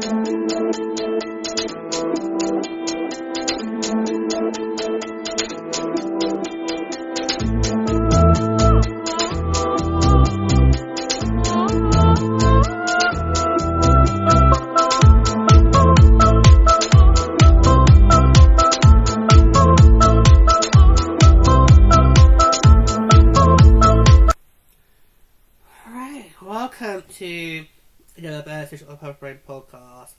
Welcome to the Beneficial Public Brain podcast.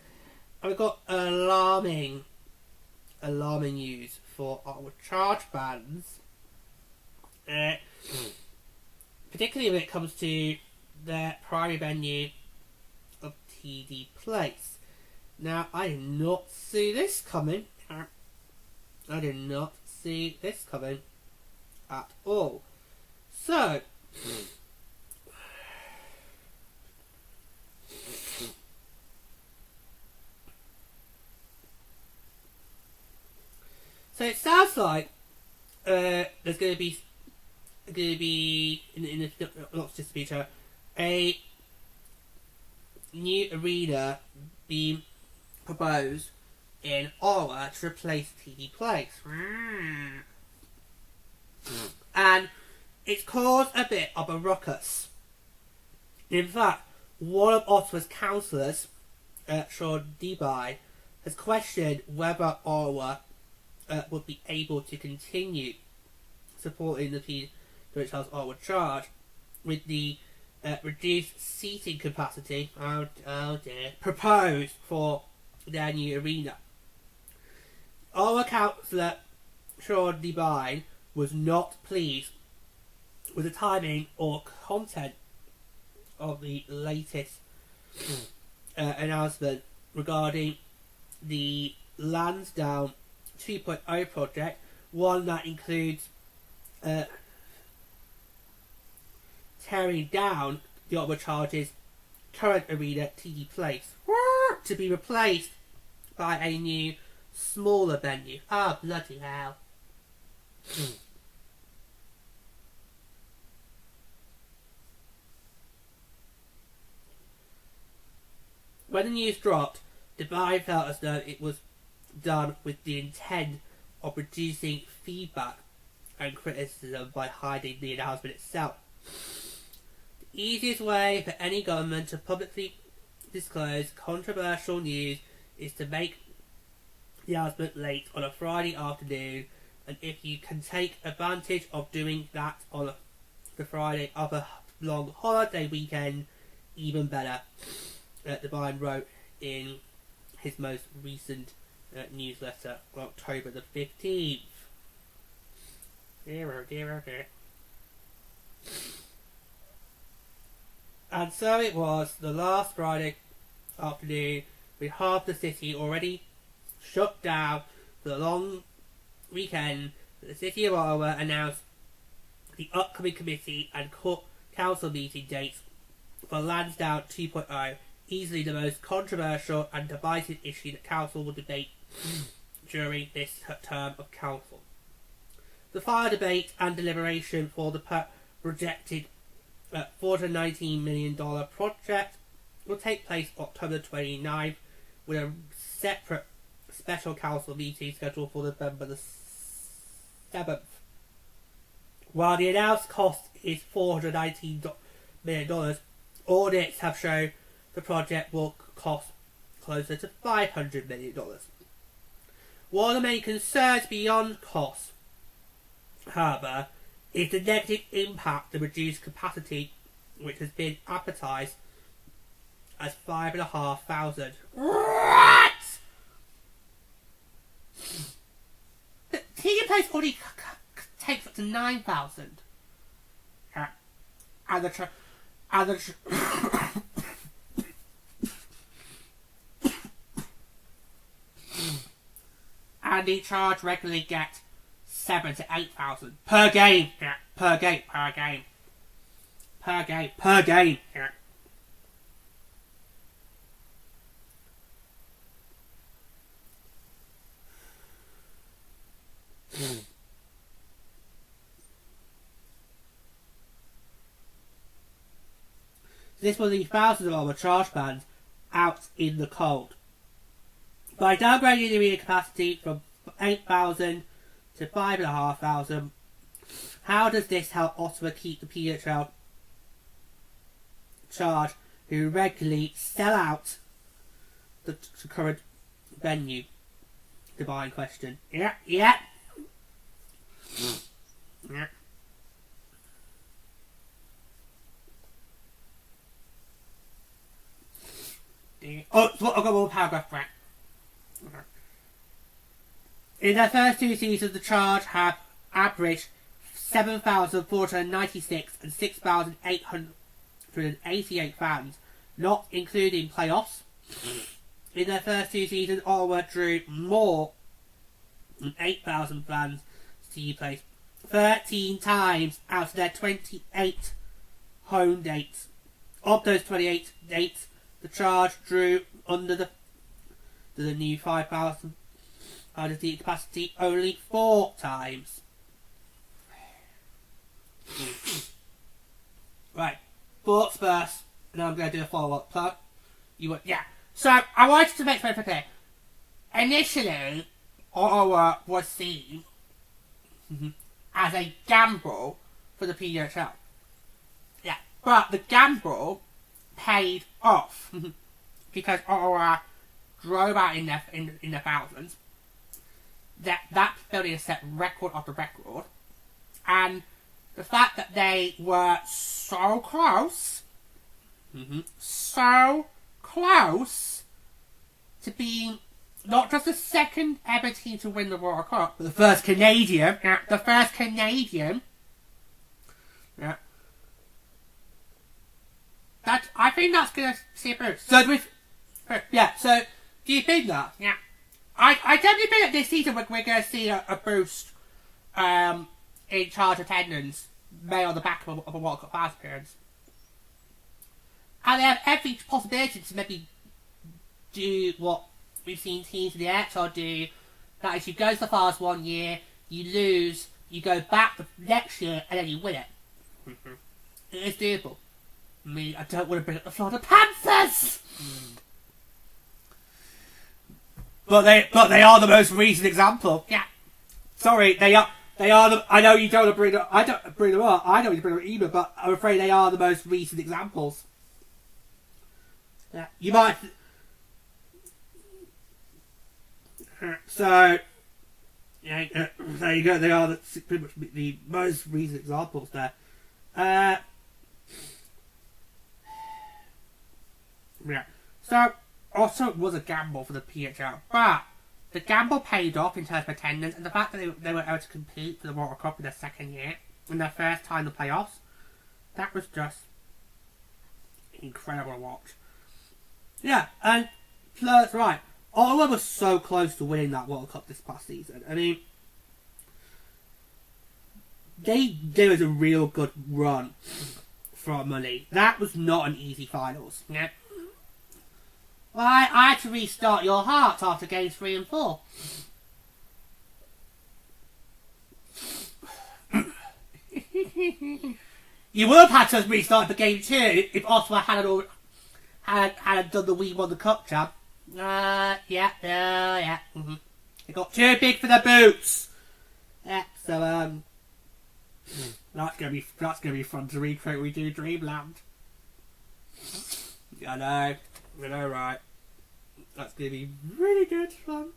And we've got alarming news for our charge bands, particularly when it comes to their primary venue of TD Place. Now, I did not see this coming. I did not see this coming at all. So, it sounds like there's going to be in the not just future a new arena being proposed in Ottawa to replace TD Place, and it's caused a bit of a ruckus. In fact, one of Ottawa's councillors, Chage Avenue, has questioned whether Ottawa would be able to continue supporting the PWHL the Charge with the reduced seating capacity proposed for their new arena. Ottawa councillor Chage Avenue was not pleased with the timing or content of the latest announcement regarding the Lansdowne 2.0 project, one that includes tearing down the Ottawa Charge's current arena, TD Place, to be replaced by a new, smaller venue. Oh, bloody hell. When the news dropped, Dubai felt as though it was done with the intent of reducing feedback and criticism by hiding the announcement itself. The easiest way for any government to publicly disclose controversial news is to make the announcement late on a Friday afternoon, and if you can take advantage of doing that on the Friday of a long holiday weekend, even better. Devine wrote in his most recent newsletter on October the 15th. And so it was the last Friday afternoon, with half the city already shut down for the long weekend. The City of Ottawa announced the upcoming committee and council meeting dates for Lansdowne 2.0, easily the most controversial and divisive issue that council will debate during this term of council. The final debate and deliberation for the projected $419 million project will take place October 29th, with a separate special council meeting scheduled for November the 7th. While the announced cost is $419 million, audits have shown the project will cost closer to $500 million. One of the main concerns beyond cost, however, is the negative impact of reduced capacity, which has been advertised as 5,500. What? The TD Place already takes up to 9,000. And the charge regularly get 7,000 to 8,000 per game. Per game. This will leave thousands of our charge bands out in the cold. By downgrading the arena capacity from 8,000 to 5,500, how does this help Ottawa keep the PWHL Charge, who regularly sell out the current venue? Divine question. Yeah. Yeah. Oh, I've got one paragraph back. In their first 2 seasons, the Charge have averaged 7,496 and 6,888 fans, not including playoffs. In their first 2 seasons, Ottawa drew more than 8,000 fans to see place 13 times out of their 28 home dates. Of those 28 dates, the Charge drew under the new 5,000 seat capacity only 4 times. Right, thoughts first, and I'm going to do a follow-up plug. Yeah. So I wanted to make something clear. Initially, Ottawa was seen as a gamble for the PWHL. Yeah, but the gamble paid off because Ottawa drove out in the thousands. That building set record after record, and the fact that they were so close, so close to being not just the second ever team to win the World Cup, but the first Canadian. Yeah. I think that's going to see a boost. So do you think that? Yeah. I definitely think that this season we're going to see a boost in Charge attendance made on the back of a World Cup fast appearance. And they have every possibility to maybe do what we've seen teams in the XR do. That is, you go so far as 1 year, you lose, you go back the next year, and then you win it. It is doable. I don't want to bring up the Florida Panthers! But they are the most recent example. Yeah. Sorry, they are the. I know you don't want to bring them. I don't bring them up. I don't need to bring them up either. But I'm afraid they are the most recent examples. Yeah. You might. So. Yeah. There you go. They are pretty much the most recent examples there. Yeah. So. Also, it was a gamble for the PHL, but the gamble paid off in terms of attendance, and the fact that they were able to compete for the World Cup in their second year, in their first time in the playoffs, that was just incredible to watch. Yeah, and that's right. Ottawa was so close to winning that World Cup this past season. I mean, there was a real good run from money. That was not an easy finals. Yeah. Well, I had to restart your heart after games 3 and 4. You would have had to restart the game 2 if Ottawa hadn't done the We Won the Cup jab. Yeah. It got too big for the boots. Yeah, so that's gonna be fun to recreate. We do Dreamland. I know, right? That's gonna be really good fun.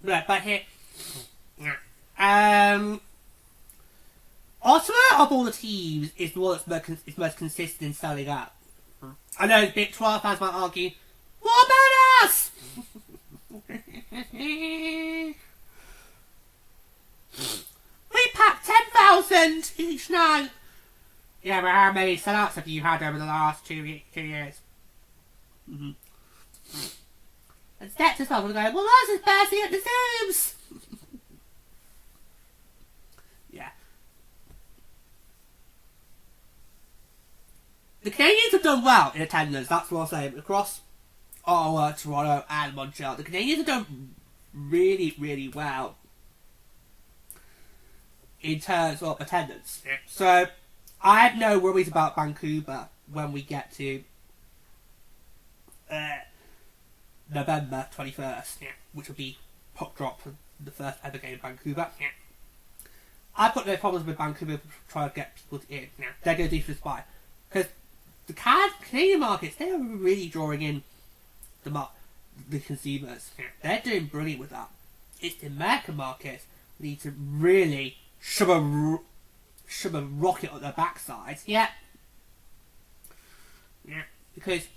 Right, but here, Ottawa of all the teams is the one that's most consistent in selling out. I know Big 12 fans might argue, what about us? We packed 10,000 each night. Yeah, but how many sellouts have you had over the last 2 years? And Steps as well, we're going, well, ours is bursting at the seams. Yeah. The Canadians have done well in attendance, that's what I'm saying. Across Ottawa, Toronto and Montreal, the Canadians have done really, really well in terms of attendance. Yeah. So, I have no worries about Vancouver when we get to November 21st, which will be puck drop for the first ever game in Vancouver. I've got no problems with Vancouver trying to get people in. They're going to do this by. Because the Canadian markets, they are really drawing in the consumers. They're doing brilliant with that. It's the American markets need to really shove a rocket on their backside. Yeah. Because,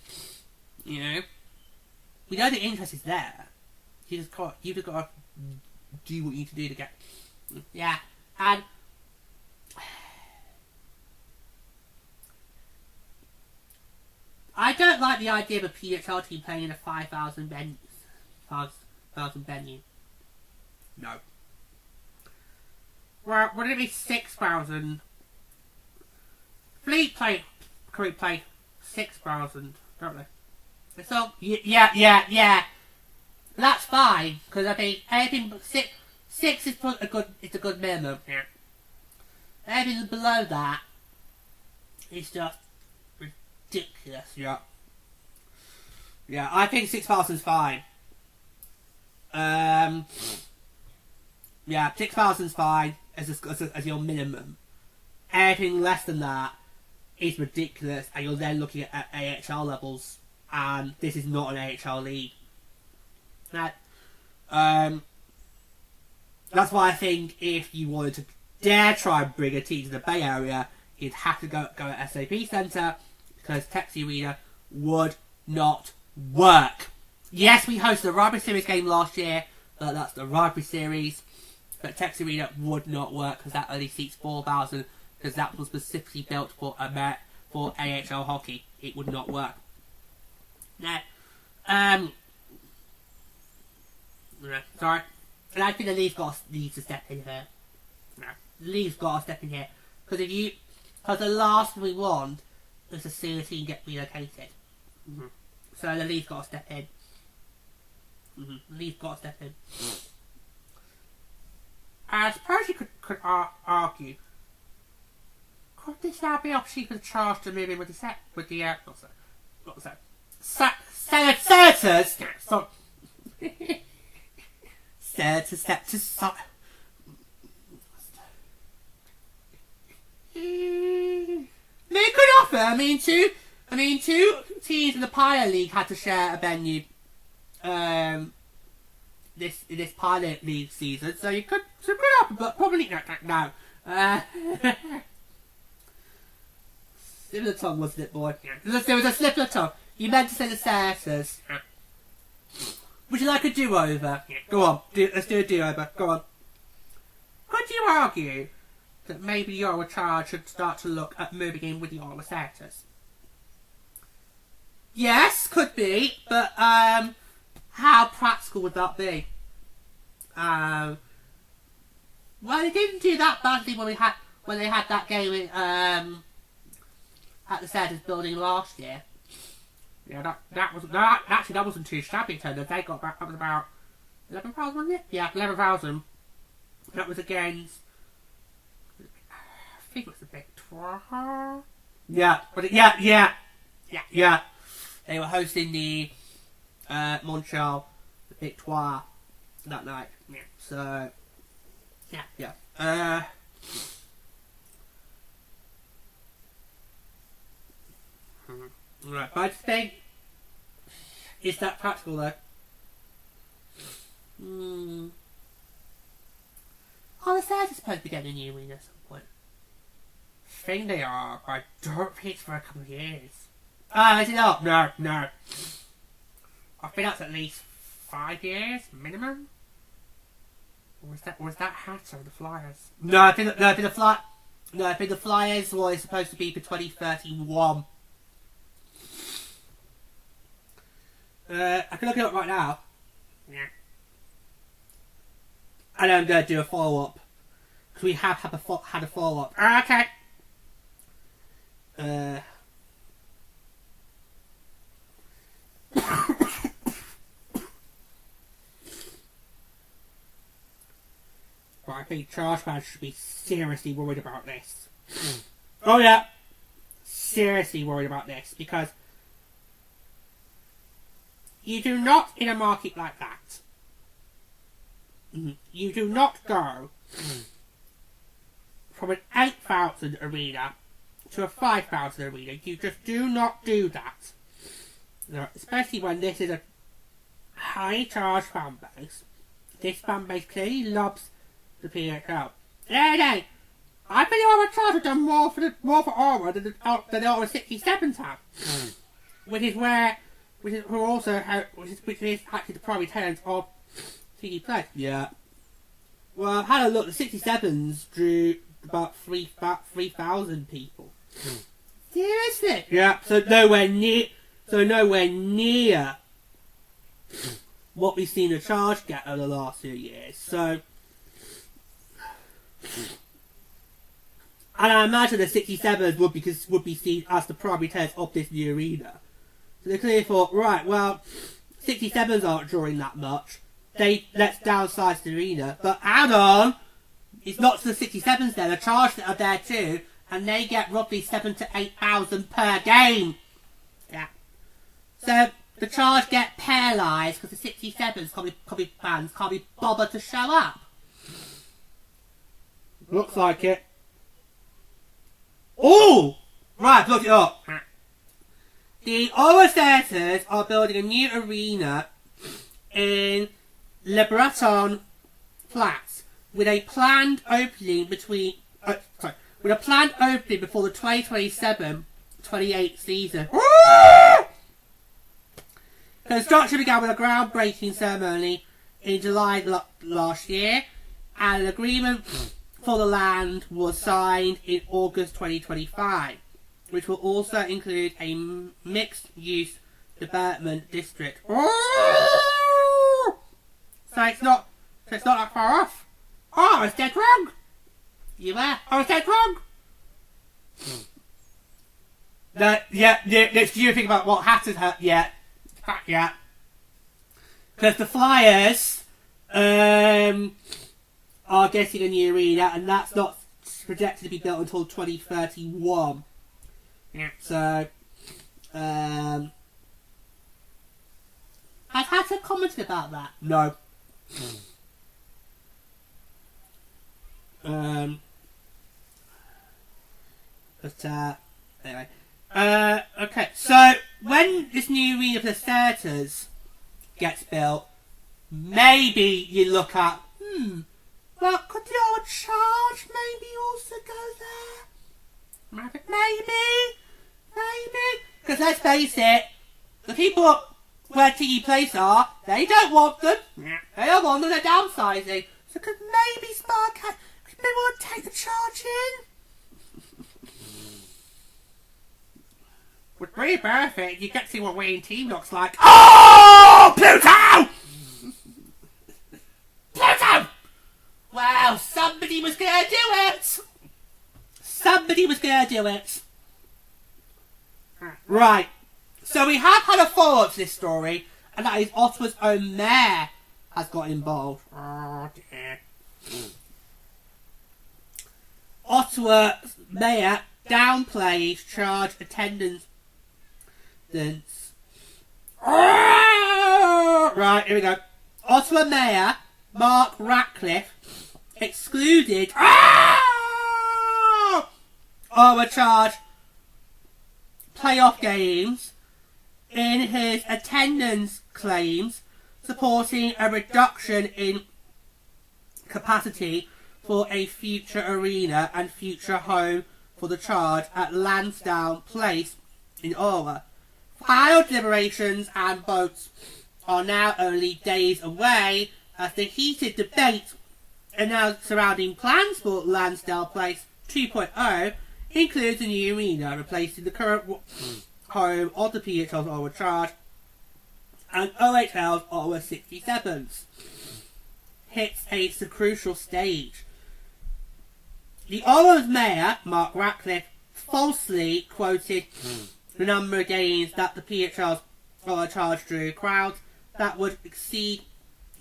you know, we know the interest is there. You've just got to do what you need to do to get... Yeah. And... I don't like the idea of a PWHL team playing in a 5,000 venue. No. Well, would it be 6,000? Fleet play 6,000, don't they? So, yeah. That's fine, because I think anything but 6 is a good minimum. Yeah. Anything below that is just ridiculous. Yeah. Yeah, I think 6,000 is fine. Yeah, 6,000 is fine as your minimum. Anything less than that is ridiculous, and you're then looking at AHL levels, and this is not an AHL league. Now, that's why I think if you wanted to dare try and bring a team to the Bay Area, you'd have to go at SAP Centre, because Texas Arena would not work. Yes, we hosted a Rugby Series game last year, but that's the Rugby Series. But Texas Arena would not work because that only seats 4,000, because that was specifically built for AHL hockey. It would not work. Now, sorry. And I think the league's needs to step in here. No, the league's got to step in here, because the last we want is to see the team get relocated. So the league's got to step in. The league's got to step in. I suppose you could argue, could this now be opportunity for the Charge to move in with senators? They could offer. I mean, two teams in the Pilot League had to share a venue. This Pilot League season, so you could offer, but probably no. Slip of the tongue, wasn't it, boy? There was a slip of the tongue. You meant to say the senators. Would you like a do-over? Go on, let's do a do-over. Go on. Could you argue that maybe the Ottawa Charge should start to look at moving in with the Ottawa Senators? Yes, could be, but how practical would that be? Well, they didn't do that badly when they had that game at the Senators building last year. Yeah, that wasn't too shabby. They got back. That was about 11,000, wasn't it? Yeah, 11,000. That was against. I think it was the Victoire. Yeah, but yeah. They were hosting the Montreal Victoire that night. Yeah. So yeah. Right, but I just think, is that practical though? Oh, the Senators supposed to be getting a new arena at some point. I think they are, but I don't think it's for a couple of years. Is it not? No. I think that's at least 5 years minimum. Or was that Hatter the Flyers? No, I think the Flyers was supposed to be for 2031. I can look it up right now. Yeah. And I'm going to do a follow-up. Because we have had a follow-up. Okay. But I think Charge fans should be seriously worried about this. Oh yeah. Seriously worried about this, because you do not, in a market like that, you do not go from an 8,000 arena to a 5,000 arena. You just do not do that. Now, especially when this is a high charge fan base. This fan base clearly loves the PHL. No. I think Ottawa Charge have done more for Ottawa than the Ottawa 67s have. Which is actually the primary tenant of TD Play. Yeah. Well, I've had a look. The 67s drew about 3,000 people. Seriously? Yeah. So nowhere near what we've seen the Charge get over the last few years. So, and I imagine the 67s would be seen as the primary tenants of this new arena. So they clearly thought, right, well, 67s aren't drawing that much. Let's downsize the arena. But hang on, it's not just the 67s there. The Charge that are there too, and they get roughly 7,000 to 8,000 per game. Yeah. So the Charge get paralysed because the 67s fans can't be bothered to show up. Looks like it. Oh! Right, look it up. The Ottawa Senators are building a new arena in Le Breton Flats with a planned opening before the 2027-28 season. Construction began with a groundbreaking ceremony in July last year, and an agreement for the land was signed in August 2025, which will also include a mixed-use development district. So it's not that far off. Oh, I was dead wrong. You were. I was dead wrong. Let's do think about what Hatters had. Yeah. Because the Flyers are getting a new arena, and that's not projected to be built until 2031. Yeah. So, has Hatter commented about that? No. Anyway. Okay, so when this new arena for the Senators gets built, maybe you look at, well, could the old Charge maybe also go there? Maybe. Because let's face it, the people where TD Place are, they don't want them. They don't want them, they're downsizing. So could maybe Sparkhead, could maybe want to take the Charge in? Would be perfect. You get to see what Wayne team looks like. Oh, Pluto! Pluto! Well, somebody was gonna do it. Right. So we have had a follow-up to this story, and that is Ottawa's own mayor has got involved. Oh dear. Ottawa mayor downplays Charge attendance. Right, here we go. Ottawa Mayor Mark Ratcliffe excluded Ottawa Charge playoff games in his attendance claims, supporting a reduction in capacity for a future arena and future home for the Charge at Lansdowne Place in Ottawa. Final deliberations and votes are now only days away, as the heated debate now surrounding plans for Lansdowne Place 2.0 includes a new arena replacing the current home of the PHL's Ottawa Charge and OHL's Ottawa 67s. Hits a crucial stage. The Ottawa's mayor, Mark Ratcliffe, falsely quoted the number of games that the PHL's Ottawa Charge drew crowds that would exceed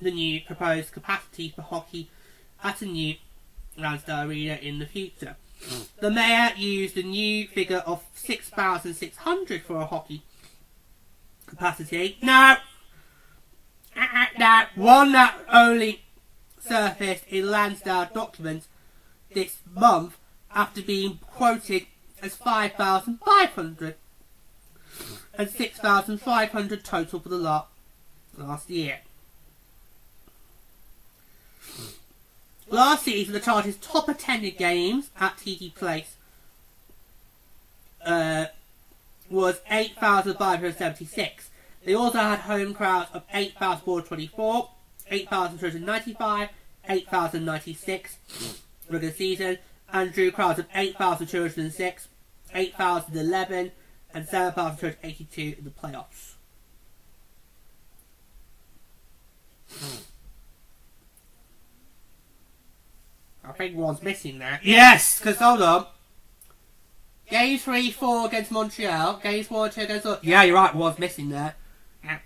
the new proposed capacity for hockey at a new Lansdowne Arena in the future. The mayor used a new figure of 6,600 for a hockey capacity. No, one that only surfaced in Lansdowne documents this month after being quoted as 5,500 and 6,500 total for the lot last year. Last season, the Charge's top attended games at TD Place was 8,576. They also had home crowds of 8,424, 8,295, 8,096 regular season, and drew crowds of 8,206, 8,011, and 7,282 in the playoffs. I think one's missing there. Yes, because hold on. Games 3-4 against Montreal. Games 1-2 against... Yeah, you're right. One's missing there.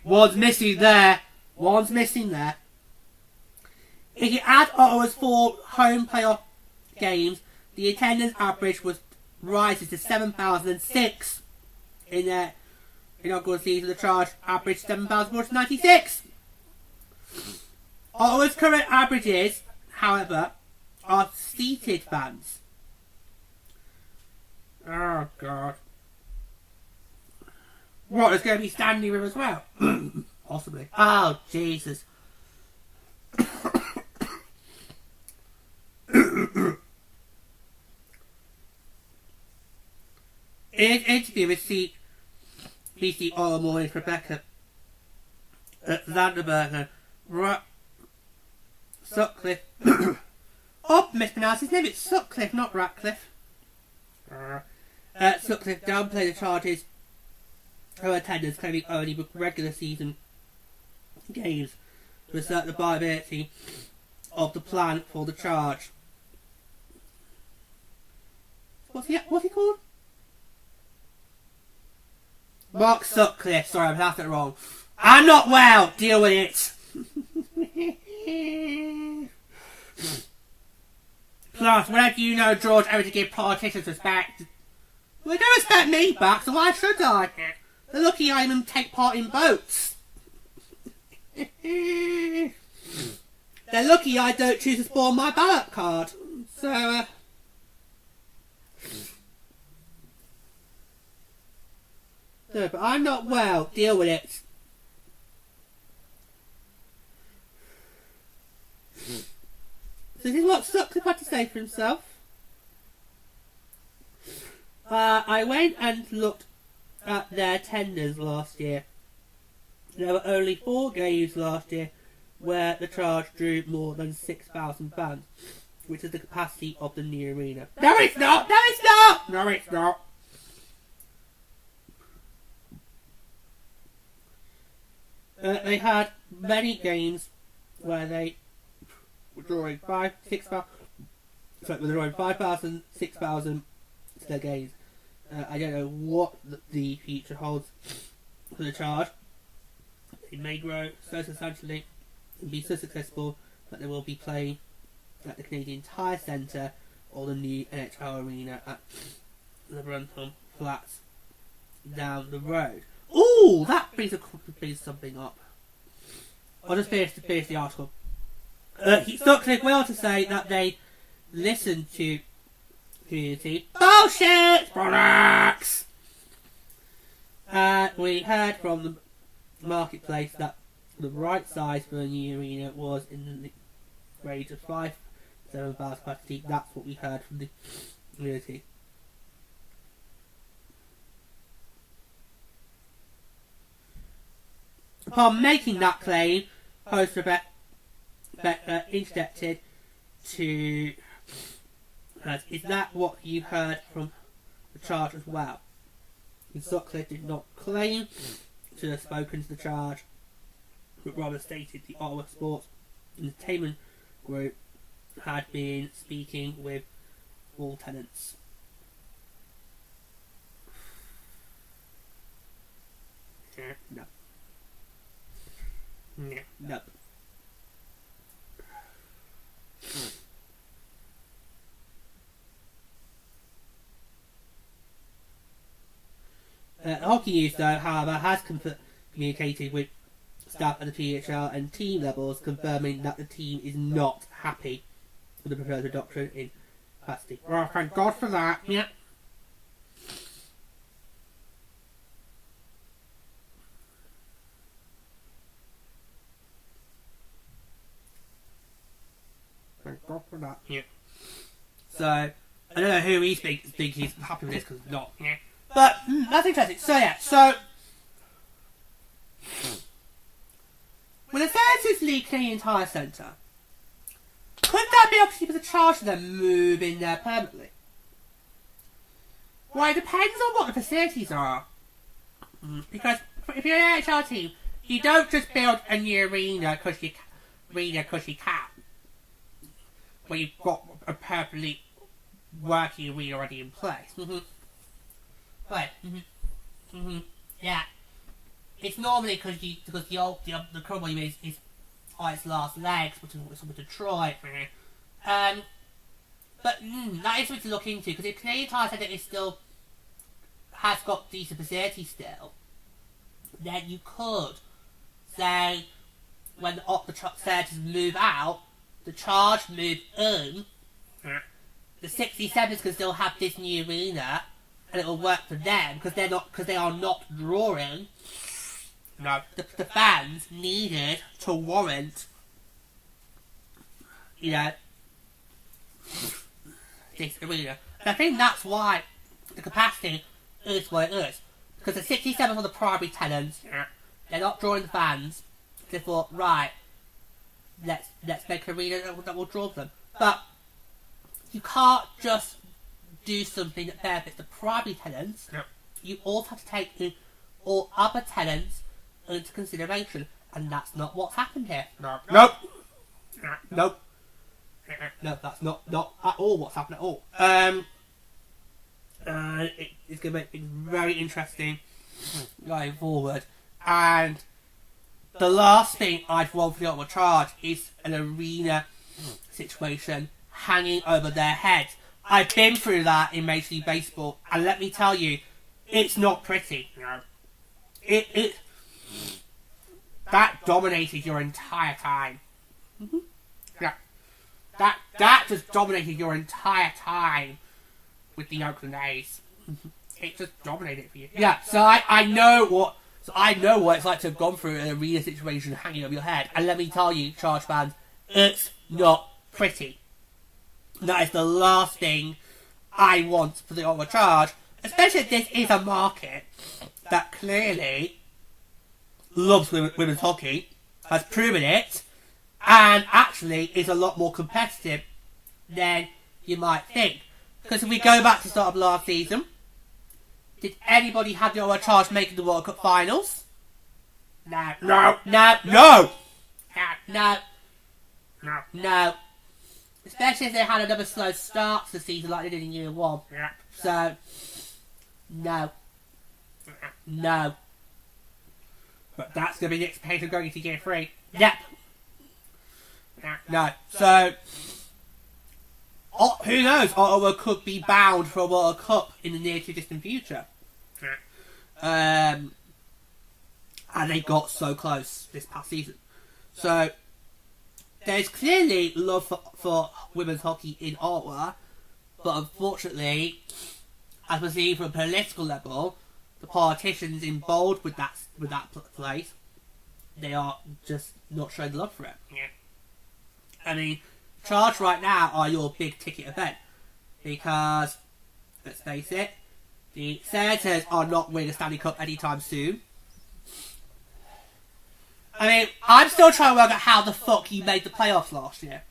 One's missing there. One's missing there. If you add Ottawa's 4 home playoff games, the attendance average rises to 7,006 in their inaugural season. The Charge averaged 7,496. Ottawa's current averages, however, are seated fans. Oh, God. What, there's going to be standing room as well? Possibly. Oh, Jesus. In an interview with BC Ottawa Morning's Rebecca Zanderberger, Sutcliffe... Oh, mispronounced his name. It's Sutcliffe, not Ratcliffe. Sutcliffe downplayed the Charge's attendance, claiming only with regular season games to assert the viability of the plan for the Charge. What's he called? Mark Sutcliffe. Sorry, I pronounced it wrong. I'm not well. Deal with it. Plus, whenever you know George ever to give politicians respect? Well, they don't respect me back, so why should I? They're lucky I even take part in votes. They're lucky I don't choose to spawn my ballot card. So, no, but I'm not well. Deal with it. So this is what Sutcliffe had to say for himself. I went and looked at their tenders last year. There were only 4 games last year where the Charge drew more than 6,000 fans, which is the capacity of the new arena. No, it's not! No, it's not! No, it's not! They had many games where they were drawing 5,000, 6,000 to their games. I don't know what the future holds for the Charge. It may grow so substantially and be so successful that they will be playing at the Canadian Tire Centre or the new NHL arena at the Brunton Flats down the road. Ooh, that brings something up. I'll just finish the article. Sutcliffe went on to say that they listened to community bullshit products. We heard from the marketplace that the right size for a new arena was in the range of 7,000 capacity. That's what we heard from the community. Upon making that claim, host Rebecca interjected to is that what you heard from the Charge as well? And Sutcliffe did not claim to have spoken to the Charge, but rather stated the Ottawa Sports Entertainment Group had been speaking with all tenants. No. No. Hockey News, though, however, has communicated with staff at the PWHL and team levels, confirming that the team is not happy with the proposed reduction in capacity. Well, thank God for that. Yeah. Thank God for that. Yeah. So, I don't know who he thinks he's happy with this, because he's not. Yeah. But, that's interesting. So, yeah, so... With the Senators leaking the entire centre, could that be opportunity for the Charge to then move in there permanently? Well, it depends on what the facilities are. Because if you're an NHL team, you don't just build a new arena because you can. Where you've got a perfectly working arena already in place. Right. Yeah. It's normally because the current one is on its last legs, which is with Detroit. But that is something to look into, because if Canadian Tire said that it still has got decent facilities still, then you could say when the Senators move out, the Charge move in, the 67s can still have this new arena, and it will work for them because they are not drawing the fans needed to warrant, this arena. And I think that's why the capacity is what it is, because the 67 are the primary tenants. They're not drawing the fans. They thought, right, let's make an arena that will draw them. But you can't just do something that benefits the primary tenants. You also have to take all other tenants into consideration, and that's not what's happened here. Nope. No, that's not at all what's happened at all. It's going to make things very interesting going forward. And the last thing I'd want for the Ottawa Charge is an arena situation hanging over their heads. I've been through that in Major League Baseball, and let me tell you, it's not pretty. That dominated your entire time. Yeah. That just dominated your entire time with the Oakland A's. It just dominated for you. Yeah, so I know what it's like to have gone through an arena situation hanging over your head. And let me tell you, Charge fans, it's not pretty. That is the last thing I want for the Ottawa Charge, especially if this is a market that clearly loves women's hockey, has proven it, and actually is a lot more competitive than you might think. Because if we go back to the start of last season, did anybody have the Ottawa Charge making the World Cup finals? No. Especially if they had another slow start to the season like they did in year one. So, no. But that's going to be the expectation going into year 3. Yep. No. So, who knows? Ottawa could be bound for a World Cup in the near to distant future. And they got so close this past season. So, there's clearly love for women's hockey in Ottawa, but unfortunately, as we're seeing from a political level, the politicians involved with that place, they are just not showing love for it. I mean, Charge right now are your big ticket event, because, let's face it, the Senators are not winning a Stanley Cup anytime soon. I mean, I'm still trying to work out how the fuck you made the playoffs last year.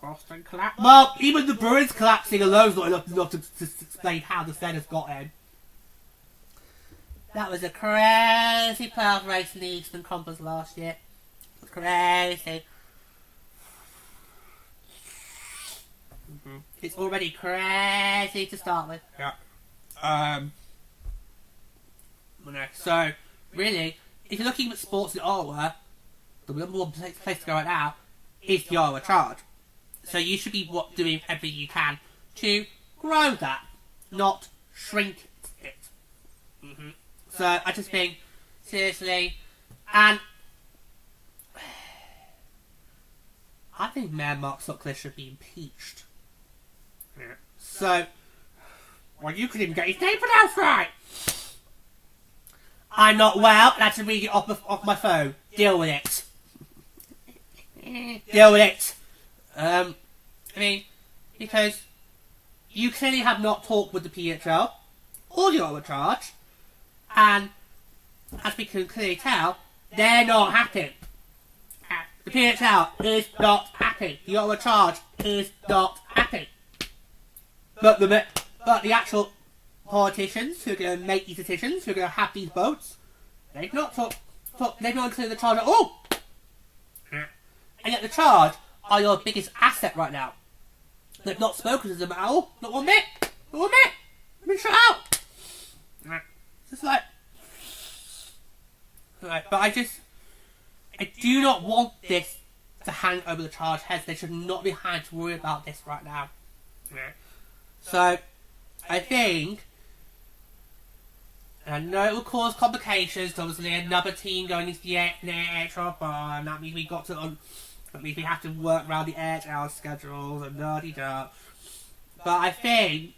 Boston collapse. Well, even the Bruins collapsing alone is not enough to explain how the Senators got in. That was a crazy playoff race in the Eastern Conference last year. It was crazy. It's already crazy to start with. Yeah. So, really, if you're looking at sports in Ottawa, the number one place to go right now is the Ottawa Charge. So you should be doing everything you can to grow that. not shrink it. So I just think, seriously, and I think Mayor Mark Sutcliffe should be impeached. So, well, you couldn't even get his name pronounced right. I'm not well, and I had to read it off my phone. Deal with it. Deal with it. I mean, because you clearly have not talked with the PHL or the Ottawa Charge, and as we can clearly tell, they're not happy. The PHL is not happy. The Ottawa Charge is not happy. But the actual politicians who are going to make these decisions, who are going to have these votes, they've not they've not included the Charge at all. And yet the Charge are your biggest asset right now. They've not spoken to them at all. Not one bit. Not one bit. I've been shut out. Just like... Right, but I do not want this to hang over the Charge heads. They should not be having to worry about this right now. So, I think, and I know it will cause complications. Obviously, another team going into the extra bar, and that means that means we have to work around the edge hour schedules and da-de-da. But I think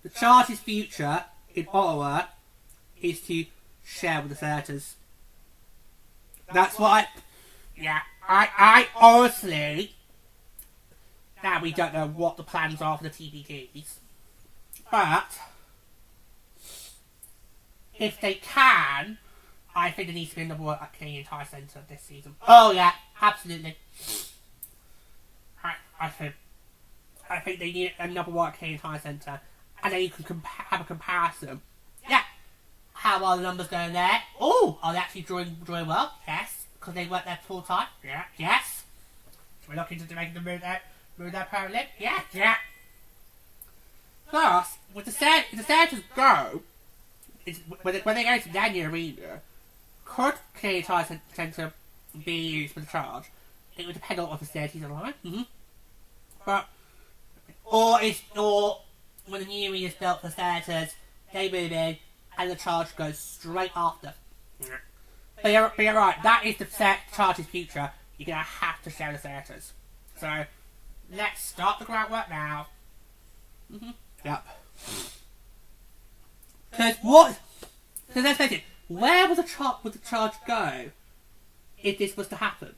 the Charge's future in Ottawa is to share with the Senators. That's what I honestly, now we don't know what the plans are for the TPGs, but if they can, I think there needs to be another one at Canadian Tire Centre this season. Oh yeah, absolutely. I think they need another one at Canadian Tire Centre, and then you can have a comparison. Yeah, how are the numbers going there? Oh, are they actually drawing well? Yes, because they work there full time. Yeah, yes. We're looking to make them move there apparently. Yeah. Plus, with the Senators go, when they go to Daniel Arena, could Canadian Tire Centre be used for the Charge? It would depend on what facilities are like. But or when the new arena is built for Senators, they move in and the Charge goes straight after. But you're right. That is the Charge's future. You're gonna have to share the Senators. So let's start the groundwork now. Yep. Because let's face it, where would the Charge go if this was to happen?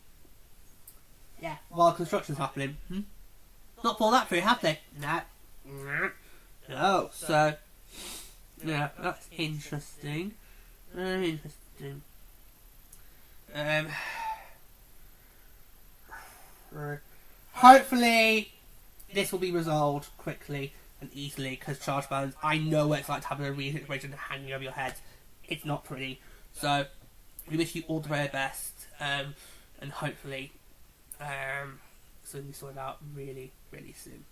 Yeah, while construction's happening. Not fall that through, have they? No. So, yeah, that's interesting. Very interesting. Hopefully, this will be resolved quickly and easily, because Charge fans, I know what it's like to have a arena situation hanging over your head. It's not pretty. So, we wish you all the very best, and hopefully, something sorted out really, really soon.